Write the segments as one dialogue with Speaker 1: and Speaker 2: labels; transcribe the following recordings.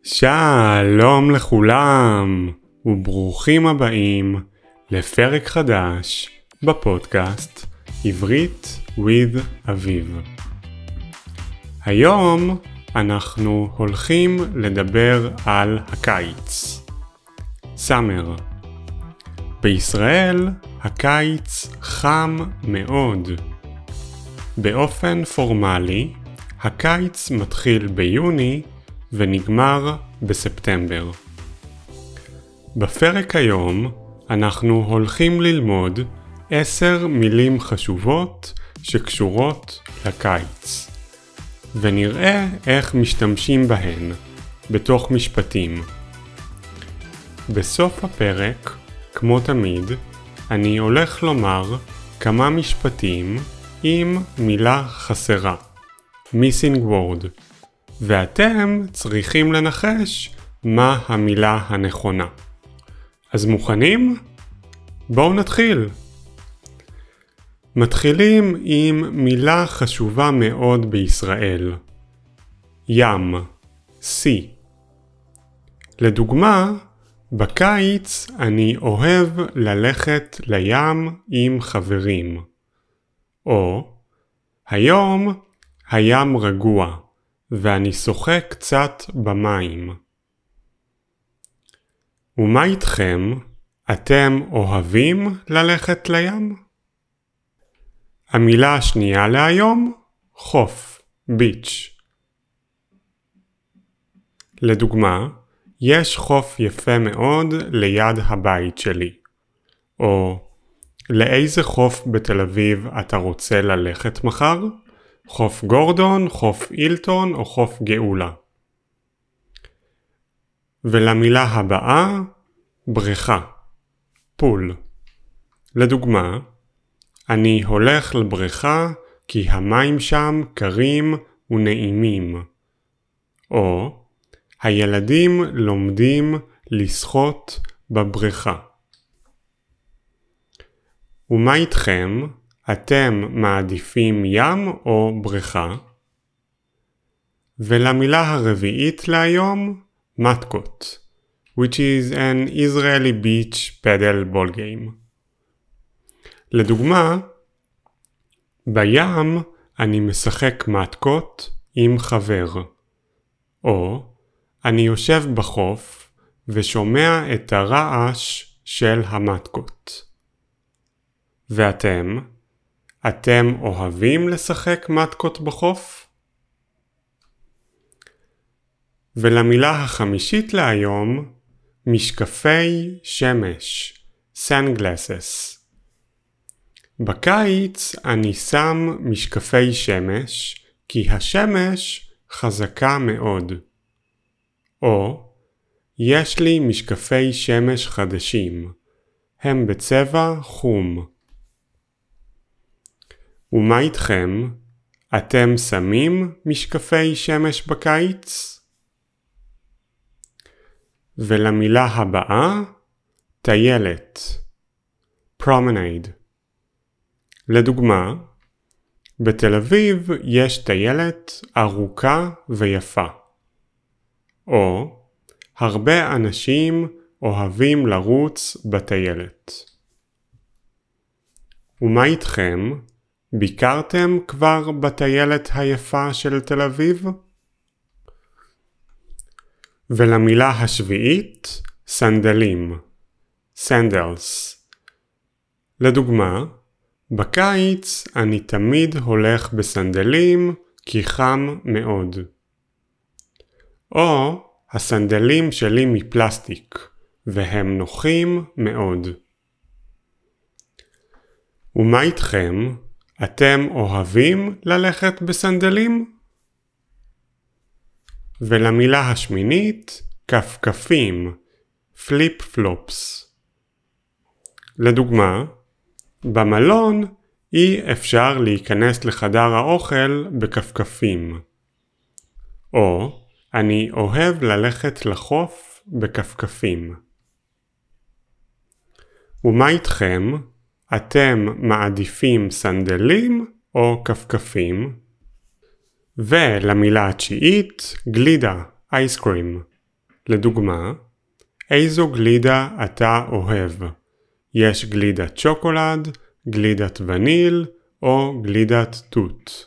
Speaker 1: שלום לכולם וברוכים הבאים לפרק חדש בפודקאסט עברית with אביב. היום אנחנו הולכים לדבר על הקיץ. סאמר. בישראל הקיץ חם מאוד. באופן פורמלי הקיץ מתחיל ביוני ונגמר בספטמבר. בפרק היום אנחנו הולכים ללמוד 10 מילים חשובות שקשורות לקיץ, ונראה איך משתמשים בהן בתוך משפטים. בסוף הפרק, כמו תמיד, אני הולך לומר כמה משפטים עם מילה חסרה, missing word, ואתם צריכים לנחש מה המילה הנכונה. אז מוכנים? בואו נתחיל. מתחילים עם מילה חשובה מאוד בישראל. ים, sea. לדוגמה, בקיץ אני אוהב ללכת לים עם חברים. או, היום הים רגוע ואני שוחק קצת במים. ומה איתכם? אתם אוהבים ללכת לים? המילה השנייה להיום, חוף, beach. לדוגמה, יש חוף יפה מאוד ליד הבית שלי. או, לאיזה חוף בתל אביב אתה רוצה ללכת מחר? חוף גורדון, חוף אילטון או חוף גאולה. ולמילה הבאה, בריכה, פול. לדוגמה, אני הולך לבריכה כי המים שם קרים ונעימים. או, הילדים לומדים לשחות בבריכה. ומה איתכם? אתם מעדיפים ים או בריכה? ולמילה הרביעית להיום, מתקות, which is an Israeli beach paddle ball game. לדוגמה, בים אני משחק מתקות עם חבר. או, אני יושב בחוף ושומע את הרעש של המתקות. ואתם? אתם אוהבים לשחק מתקות בחוף? ולמילה החמישית להיום, משקפי שמש, sunglasses. בקיץ אני שם משקפי שמש כי השמש חזקה מאוד. או, יש לי משקפי שמש חדשים, הם בצבע חום. ומה איתכם? אתם שמים משקפי שמש בקיץ? ולמילה הבאה, טיילת, promenade. לדוגמה, בתל אביב יש טיילת ארוכה ויפה. או, הרבה אנשים אוהבים לרוץ בטיילת. ומה איתכם? ביקרתם כבר בטיילת היפה של תל אביב? ולמילה השביעית, סנדלים, sandals. לדוגמה, בקיץ אני תמיד הולך בסנדלים כי חם מאוד. או, הסנדלים שלי מפלסטיק והם נוחים מאוד. ומה איתכם? אתם אוהבים ללכת בסנדלים? ולמילה השמינית, כפכפים, פליפ פלופס. לדוגמה, במלון אי אפשר להיכנס לחדר האוכל בכפכפים. או, אני אוהב ללכת לחוף בכפכפים. ומה איתכם? אתם מעדיפים סנדלים או כפכפים? ולמילה התשיעית, גלידה, אייסקרים. לדוגמה, איזו גלידה אתה אוהב? יש גלידת שוקולד, גלידת וניל או גלידת תות.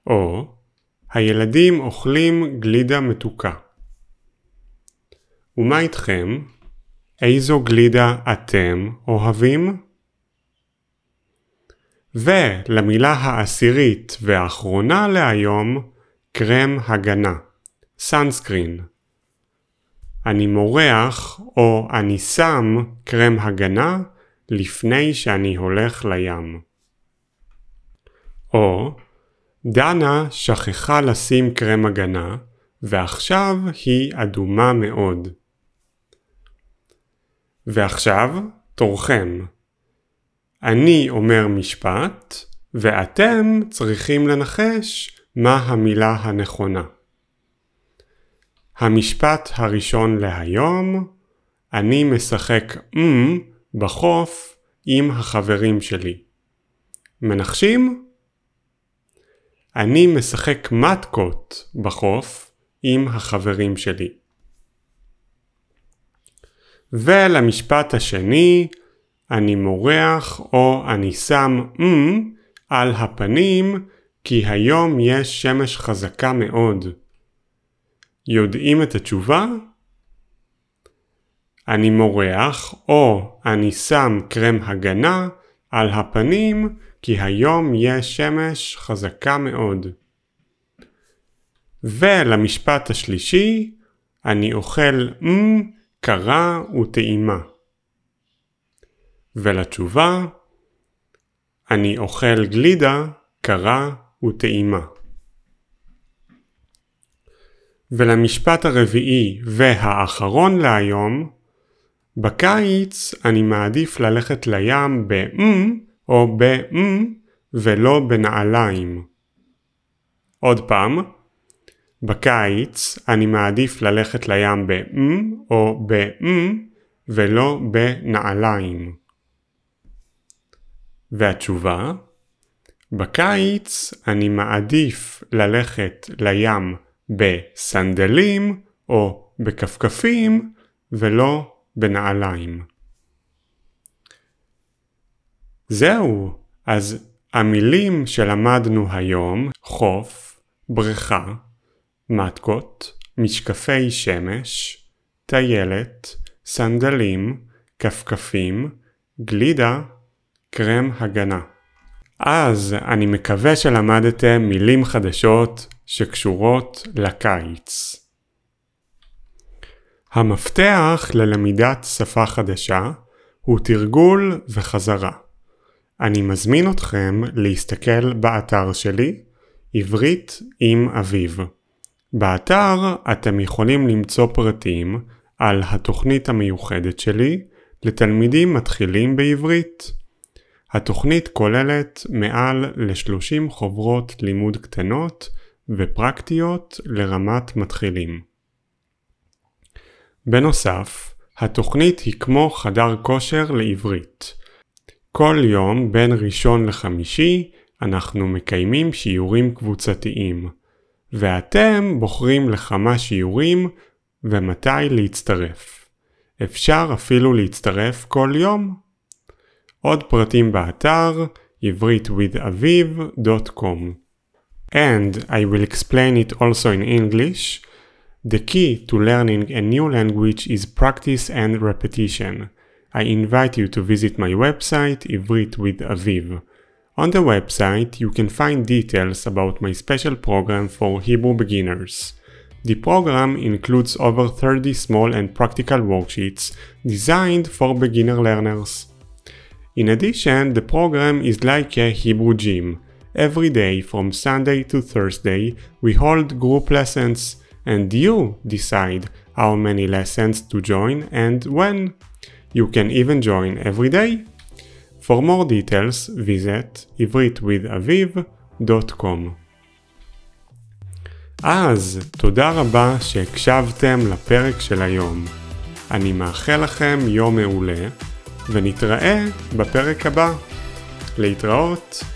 Speaker 1: או, הילדים אוכלים גלידה מתוקה. ומה איתכם? איזו גלידה אתם אוהבים? ולמילה העשירית והאחרונה להיום, קרם הגנה, sunscreen. אני מורח או אני שם קרם הגנה לפני שאני הולך לים. או, דנה שכחה לשים קרם הגנה ועכשיו היא אדומה מאוד. ועכשיו תורכם. אני אומר משפט ואתם צריכים לנחש מה המילה הנכונה. המשפט הראשון להיום, אני משחק בחוף עם החברים שלי. מנחשים? אני משחק מתקות בחוף עם החברים שלי. ולמשפט השני, אני מורח או אני שם על הפנים כי היום יש שמש חזקה מאוד. יודעים את התשובה? אני מורח או אני שם קרם הגנה על הפנים כי היום יש שמש חזקה מאוד. ולמשפט השלישי, אני אוכל קרה וטעימה. ולתשובה, אני אוכל גלידה קרה וטעימה. ולמשפט הרביעי והאחרון להיום, בקיץ אני מעדיף ללכת לים או ולא בנעליים. עוד פעם, בקיץ אני מעדיף ללכת לים או ולא בנעליים. והתשובה, בקיץ אני מעדיף ללכת לים בסנדלים או בכפכפים ולא בנעליים. זהו, אז המילים שלמדנו היום, חוף, בריכה, מתקות, משקפי שמש, טיילת, סנדלים, כפכפים, גלידה, קרם הגנה. אז אני מקווה שלמדתם מילים חדשות שקשורות לקיץ. המפתח ללמידת שפה חדשה הוא תרגול וחזרה. אני מזמין אתכם להסתכל באתר שלי, עברית עם אביב. באתר אתם יכולים למצוא פרטים על התוכנית המיוחדת שלי לתלמידים מתחילים בעברית. התוכנית כוללת מעל ל-30 חוברות לימוד קטנות ופרקטיות לרמת מתחילים. בנוסף, התוכנית היא כמו חדר כושר לעברית. כל יום בין ראשון לחמישי אנחנו מקיימים שיעורים קבוצתיים, ואתם בוחרים לכמה שיעורים ומתי להצטרף. אפשר אפילו להצטרף כל יום. עוד פרטים באתר ivritwithaviv.com. And I will explain it also in English. The key to learning a new language is practice and repetition. I invite you to visit my website Ivrit with Aviv. On the website you can find details about my special program for Hebrew beginners. The program includes over 30 small and practical worksheets designed for beginner learners. In addition, the program is like a Hebrew gym. Every day from Sunday to Thursday we hold group lessons, and you decide how many lessons to join and when. You can even join every day. For more details, visit ivritwithaviv.com. אז תודה רבה שהקשבתם לפרק של היום. אני מאחל לכם יום מעולה, ונתראה בפרק הבא. להתראות.